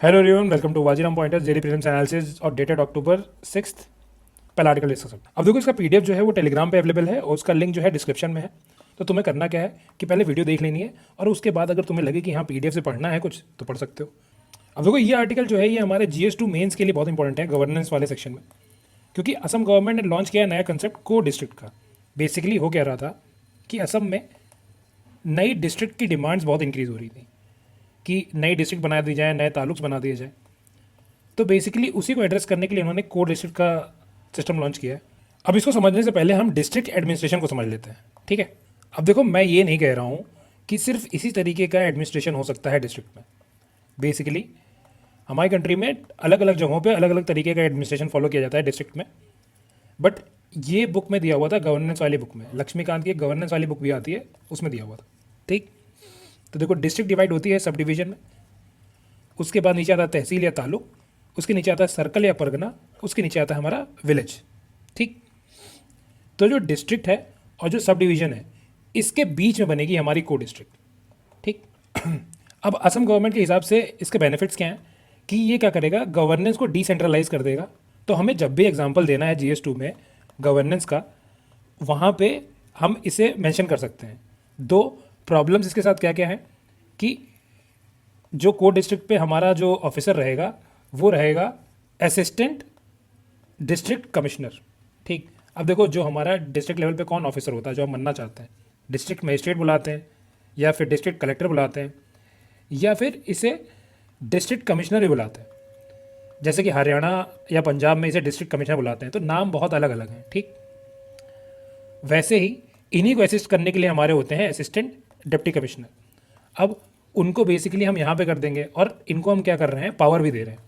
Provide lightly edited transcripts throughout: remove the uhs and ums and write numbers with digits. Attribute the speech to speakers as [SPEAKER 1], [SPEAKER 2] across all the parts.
[SPEAKER 1] Hello everyone, welcome to Vajiram pointers daily prelims analysis और dated October 6। पहला article discuss करते हैं। अब देखो, इसका पीडीएफ जो है वो टेलीग्राम पे अवेलेबल है और उसका लिंक जो है डिस्क्रिप्शन में है। तो तुम्हें करना क्या है कि पहले वीडियो देख लेनी है और उसके बाद अगर तुम्हें लगे कि हाँ पीडीएफ से पढ़ना है कुछ तो पढ़ सकते हो। अब देखो, ये आर्टिकल जो है ये हमारे GS2 मेंस के लिए बहुत इंपॉर्टेंट है, गवर्नेंस वाले सेक्शन में। क्योंकि असम गवर्नमेंट ने लॉन्च किया नया कंसेप्ट को डिस्ट्रिक्ट का। बेसिकली हो क्या रहा था कि असम में नई डिस्ट्रिक्ट की डिमांड्स बहुत इंक्रीज हो रही थी कि नई डिस्ट्रिक्ट बना दी जाए, नए तालुक्स बना दिए जाए। तो बेसिकली उसी को एड्रेस करने के लिए उन्होंने कोड डिस्ट्रिक्ट का सिस्टम लॉन्च किया है। अब इसको समझने से पहले हम डिस्ट्रिक्ट एडमिनिस्ट्रेशन को समझ लेते हैं, ठीक है। अब देखो, मैं ये नहीं कह रहा हूँ कि सिर्फ इसी तरीके का एडमिनिस्ट्रेशन हो सकता है डिस्ट्रिक्ट में। बेसिकली हमारी कंट्री में अलग अलग जगहों पे अलग अलग तरीके का एडमिनिस्ट्रेशन फॉलो किया जाता है डिस्ट्रिक्ट में। बट ये बुक में दिया हुआ था, गवर्नेंस वाली बुक में, लक्ष्मीकांत की गवर्नेंस वाली बुक भी आती है, उसमें दिया हुआ था, ठीक। तो देखो, डिस्ट्रिक्ट डिवाइड होती है सब डिवीजन में। उसके बाद नीचे आता है तहसील या तालुक, उसके नीचे आता है सर्कल या परगना, उसके नीचे आता है हमारा विलेज, ठीक। तो जो डिस्ट्रिक्ट है और जो सब डिवीजन है, इसके बीच में बनेगी हमारी को डिस्ट्रिक्ट, ठीक। अब असम गवर्नमेंट के हिसाब से इसके बेनिफिट्स क्या हैं कि ये क्या करेगा, गवर्नेंस को डिसेंट्रलाइज कर देगा। तो हमें जब भी एग्जाम्पल देना है GS2 में गवर्नेंस का, वहाँ पे हम इसे मेंशन कर सकते हैं। दो प्रॉब्लम्स इसके साथ क्या क्या है कि जो कोड डिस्ट्रिक्ट पे हमारा जो ऑफिसर रहेगा वो रहेगा असिस्टेंट डिस्ट्रिक्ट कमिश्नर, ठीक। अब देखो, जो हमारा डिस्ट्रिक्ट लेवल पे कौन ऑफिसर होता है जो हम बनना चाहते हैं, डिस्ट्रिक्ट मजिस्ट्रेट बुलाते हैं या फिर डिस्ट्रिक्ट कलेक्टर बुलाते हैं या फिर इसे डिस्ट्रिक्ट कमिश्नर ही बुलाते हैं। जैसे कि हरियाणा या पंजाब में इसे डिस्ट्रिक्ट कमिश्नर बुलाते हैं, तो नाम बहुत अलग अलग हैं, ठीक। वैसे ही इन्हीं को असिस्ट करने के लिए हमारे होते हैं असिस्टेंट डिप्टी कमिश्नर। अब उनको बेसिकली हम यहाँ पे कर देंगे और इनको हम क्या कर रहे हैं, पावर भी दे रहे हैं।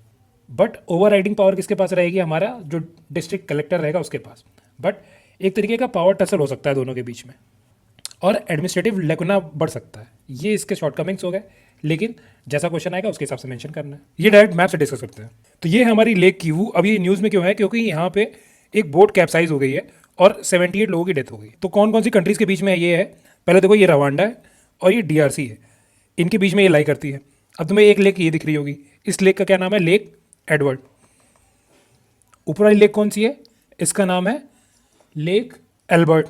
[SPEAKER 1] बट ओवर राइडिंग पावर किसके पास रहेगी, हमारा जो डिस्ट्रिक्ट कलेक्टर रहेगा उसके पास। बट एक तरीके का पावर टसल हो सकता है दोनों के बीच में और एडमिनिस्ट्रेटिव लेकुना बढ़ सकता है। ये इसके शॉर्टकमिंग्स हो गए, लेकिन जैसा क्वेश्चन आएगा उसके हिसाब से मेंशन करना है। ये डायरेक्ट मैप से डिस्कस करते हैं। तो ये है हमारी लेक कीवू। अब ये न्यूज़ में क्यों है, क्योंकि यहाँ पे एक बोट कैप्साइज हो गई है और 78 लोगों की डेथ हो गई। तो कौन कौन सी कंट्रीज़ के बीच में ये है, पहले देखो, ये रवांडा है और ये DRC है, इनके बीच में ये लाई करती है। अब तुम्हें एक लेक ये दिख रही होगी, इस लेक का क्या नाम है, लेक एडवर्ड। ऊपर वाली लेक कौन सी है, इसका नाम है लेक एल्बर्ट।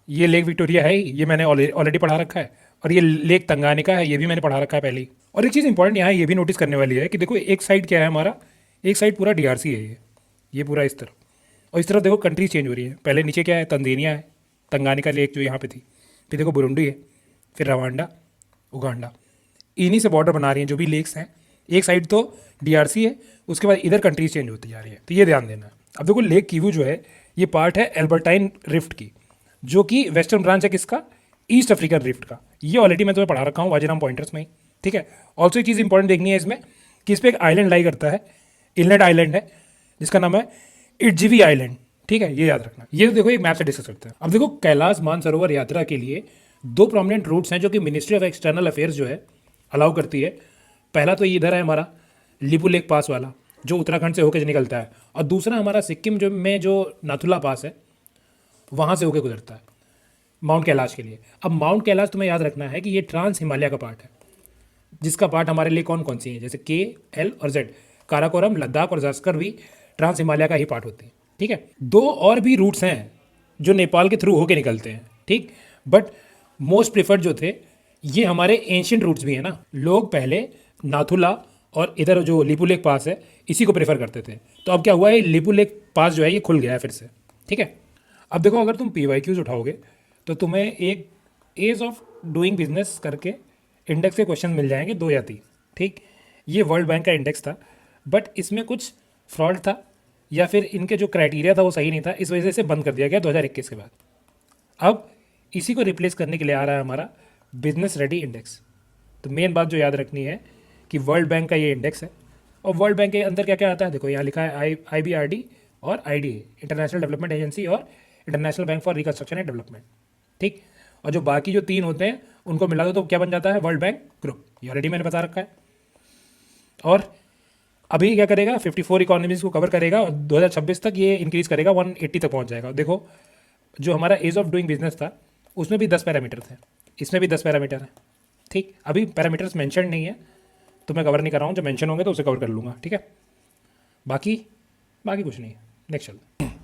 [SPEAKER 1] ये लेक विक्टोरिया है, ये मैंने ऑलरेडी पढ़ा रखा है। और ये लेक तंगानिका है, ये भी मैंने पढ़ा रखा है पहले ही। और एक चीज़ इंपॉर्टेंट यहाँ ये भी नोटिस करने वाली है कि देखो, एक साइड क्या है हमारा, एक साइड पूरा DRC है, ये पूरा इस तरफ, और इस तरफ देखो कंट्रीज चेंज हो रही है। पहले नीचे क्या है, तंजानिया है, तंगानिका लेक जो यहाँ पे थी, फिर देखो बुरुंडी है, फिर रवांडा, उगांडा। इन्हीं से बॉर्डर बना रही हैं जो भी लेक्स हैं। एक साइड तो DRC है, उसके बाद इधर कंट्रीज चेंज होती जा रही है, तो ये ध्यान देना। अब देखो, लेक कीवू जो है ये पार्ट है एल्बर्टाइन रिफ्ट की, जो कि वेस्टर्न ब्रांच है किसका, ईस्ट अफ्रीकन रिफ्ट का। ये ऑलरेडी मैं तुम्हें पढ़ा रखा हूँ वाजीराम पॉइंटर्स में ही, ठीक है। ऑल्सो एक चीज़ इंपॉर्टेंट देखनी है इसमें कि इस पर एक आइलैंड लाई करता है, इनलेट आइलैंड है जिसका नाम है इटजीवी आइलैंड, ठीक है, ये याद रखना। ये देखो, एक मैप से डिस्कस करते हैं। अब देखो, कैलाश मानसरोवर यात्रा के लिए दो प्रोमिनेंट रूट्स हैं जो कि मिनिस्ट्री ऑफ एक्सटर्नल अफेयर्स जो है अलाउ करती है। पहला तो ये इधर है हमारा लिपू लेक पास वाला, जो उत्तराखंड से होकर निकलता है, और दूसरा हमारा सिक्किम जो में जो नाथुला पास है वहाँ से होकर गुजरता है माउंट कैलाश के लिए। अब माउंट कैलाश तुम्हें याद रखना है कि ये ट्रांस हिमालय का पार्ट है, जिसका पार्ट हमारे लिए कौन कौन सी है, जैसे K, L और Z। काराकोरम, लद्दाख और जास्कर भी ट्रांस हिमालय का ही पार्ट होते हैं, ठीक है। दो और भी रूट्स हैं जो नेपाल के थ्रू होके निकलते हैं, ठीक। बट मोस्ट प्रिफर्ड जो थे ये हमारे एंशियंट रूट्स भी हैं ना। लोग पहले नाथुला और इधर जो लिपू लेक पास है इसी को प्रेफर करते थे। तो अब क्या हुआ है, लिपू लेक पास जो है ये खुल गया है फिर से, ठीक है। अब देखो, अगर तुम PYQs उठाओगे तो तुम्हें एक एज ऑफ डूइंग बिजनेस करके इंडेक्स के क्वेश्चन मिल जाएंगे, 2 या 3, ठीक। ये वर्ल्ड बैंक का इंडेक्स था, बट इसमें कुछ फ्रॉड था या फिर इनके जो क्राइटेरिया था वो सही नहीं था, इस वजह से बंद कर दिया गया 2021 के बाद। अब इसी को रिप्लेस करने के लिए आ रहा है हमारा बिजनेस रेडी इंडेक्स। तो मेन बात जो याद रखनी है कि वर्ल्ड बैंक का ये इंडेक्स है, और वर्ल्ड बैंक के अंदर क्या क्या आता है, देखो यहाँ लिखा है IBRD और IDA, इंटरनेशनल डेवलपमेंट एजेंसी, और international bank for reconstruction and development, ठीक। और जो बाकी जो 3 होते हैं उनको मिला दो तो क्या बन जाता है, वर्ल्ड बैंक ग्रुप। ये ऑलरेडी मैंने बता रखा है। और अभी क्या करेगा, 54 इकोनॉमीज को कवर करेगा और 2026 तक ये इंक्रीज करेगा, 180 तक पहुंच जाएगा। देखो, जो हमारा एज ऑफ डूइंग बिजनेस था उसमें भी 10 पैरामीटर थे, इसमें भी 10 पैरामीटर हैं, ठीक। अभी पैरामीटर्स मेंशन नहीं है, तो मैं कवर नहीं कर रहा हूँ, जब मेंशन होंगे तो उसे कवर कर लूँगा, ठीक है। बाकी बाकी कुछ नहीं है। नेक्स्ट चलते हैं।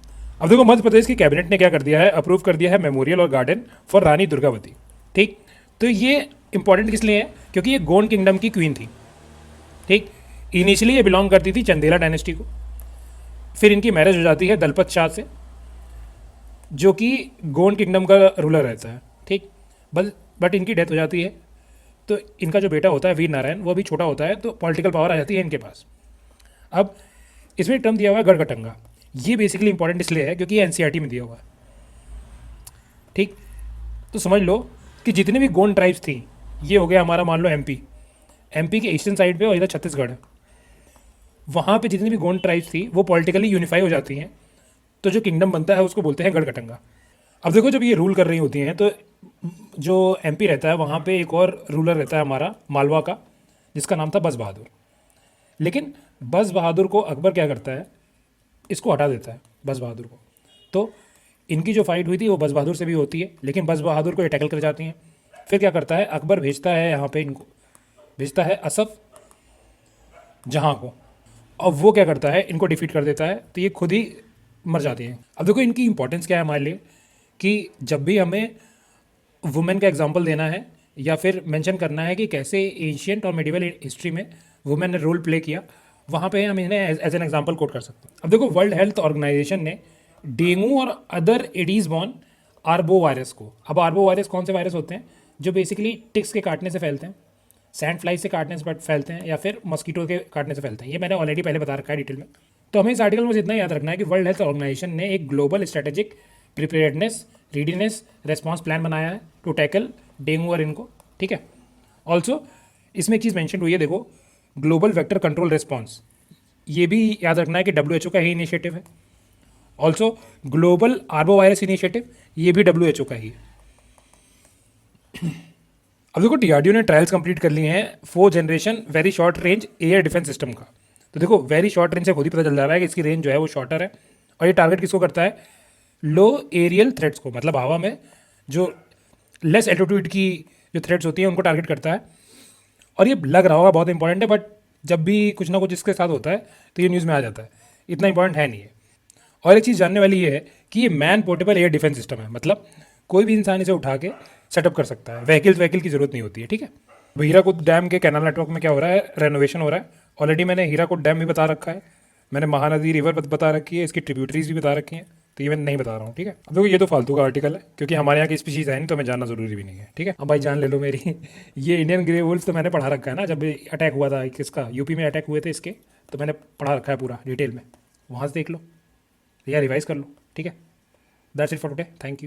[SPEAKER 1] अब देखो मध्य प्रदेश की कैबिनेट ने क्या कर दिया है, अप्रूव कर दिया है मेमोरियल और गार्डन फॉर रानी दुर्गावती, ठीक। तो ये इंपॉर्टेंट किस लिए है, क्योंकि ये गोंड किंगडम की क्वीन थी, ठीक। इनिशियली ये बिलोंग करती थी चंदेला डायनेस्टी को, फिर इनकी मैरिज हो जाती है दलपत शाह से, जो कि गोंड किंगडम का रूलर रहता है, ठीक। बट इनकी डेथ हो जाती है, तो इनका जो बेटा होता है वीर नारायण, वो भी छोटा होता है, तो पॉलिटिकल पावर आ जाती है इनके पास। अब इसमें टर्म दिया हुआ है गढ़कटंगा, ये बेसिकली इंपॉर्टेंट इसलिए है क्योंकि ये एनसीईआरटी में दिया हुआ है, ठीक। तो समझ लो कि जितने भी गोंड ट्राइब्स थी, ये हो गया हमारा मान लो एमपी के ईस्टर्न साइड पे और इधर छत्तीसगढ़ है, वहाँ पे जितनी भी गोंड ट्राइब्स थी वो पॉलिटिकली यूनिफाई हो जाती हैं, तो जो किंगडम बनता है उसको बोलते हैं गढ़कटंगा। अब देखो जब ये रूल कर रही होती हैं तो जो एमपी रहता है वहाँ पे एक और रूलर रहता है हमारा मालवा का, जिसका नाम था बस बहादुर। लेकिन बस बहादुर को अकबर क्या करता है, इसको हटा देता है बस बहादुर को। तो इनकी जो फाइट हुई थी वो बस बहादुर से भी होती है, लेकिन बस बहादुर को ये टैकल कर जाती हैं। फिर क्या करता है अकबर, भेजता है यहाँ पे इनको, भेजता है असफ जहाँ को, अब वो क्या करता है इनको डिफीट कर देता है, तो ये खुद ही मर जाती हैं। अब देखो इनकी इंपॉर्टेंस क्या है हमारे लिए, कि जब भी हमें वुमेन का एग्जाम्पल देना है या फिर मेंशन करना है कि कैसे एशियंट और मेडिवल हिस्ट्री में वुमेन ने रोल प्ले किया, वहाँ पे हम इन्हें एज एन एग्जाम्पल कोट कर सकते हैं। अब देखो वर्ल्ड हेल्थ ऑर्गेनाइजेशन ने डेंगू और other Aedes borne arbovirus को, अब आर्बो वायरस कौन से वायरस होते हैं, जो बेसिकली टिक्स के काटने से फैलते हैं, सैंड फ्लाई से काटने से फैलते हैं, या फिर मस्कीटो के काटने से फैलते हैं। ये मैंने ऑलरेडी पहले बता रखा है डिटेल में। तो हमें इस आर्टिकल में इतना याद रखना है कि वर्ल्ड हेल्थ ऑर्गेनाइजेशन ने एक global strategic preparedness readiness response plan बनाया है टू टैकल डेंगू और इनको, ठीक है। ऑल्सो इसमें एक चीज़ मैंशन हुई है, देखो ग्लोबल वेक्टर कंट्रोल रिस्पॉन्स, ये भी याद रखना है कि WHO का ही इनिशिएटिव है। Also global arbo virus initiative, ये भी WHO का ही है। अब देखो DRDO ने ट्रायल्स कंप्लीट कर लिए हैं 4th generation very short range air defence system का। तो देखो वेरी शॉर्ट रेंज से खुद ही पता चल जा रहा है कि इसकी रेंज जो है वो शॉर्टर है, और ये टारगेट किसको करता है, लो एरियल थ्रेट्स को, मतलब हवा में जो लेस एल्टीट्यूड की जो थ्रेट्स होती हैं उनको टारगेट करता है। और ये लग रहा होगा बहुत इंपॉर्टेंट है, बट जब भी कुछ ना कुछ इसके साथ होता है तो ये न्यूज़ में आ जाता है, इतना इंपॉर्टेंट है नहीं है। और एक चीज़ जानने वाली ये है कि ये man portable air defence system है, मतलब कोई भी इंसान इसे उठा के सेटअप कर सकता है, व्हीकल की ज़रूरत नहीं होती है, ठीक है। हीराकुद डैम के कैनाल नेटवर्क में क्या हो रहा है, रेनोवेशन हो रहा है। ऑलरेडी मैंने हीराकुद डैम भी बता रखा है, मैंने महानदी रिवर बता रखी है, इसकी ट्रिब्यूटरीज भी बता रखी हैं, तो ये मैं नहीं बता रहा हूँ, ठीक है। अब देखो ये तो फालतू का आर्टिकल है, क्योंकि हमारे यहाँ की स्पीशीज़ है नहीं, तो हमें जानना जरूरी भी नहीं है, ठीक है। अब भाई जान ले लो मेरी ये इंडियन ग्रे वुल्फ तो मैंने पढ़ा रखा है ना, जब अटैक हुआ था किसका, यूपी में अटैक हुए थे इसके, तो मैंने पढ़ा रखा है पूरा डिटेल में, वहाँ से देख लो या रिवाइज कर लो, ठीक है। That's it for today, thank you.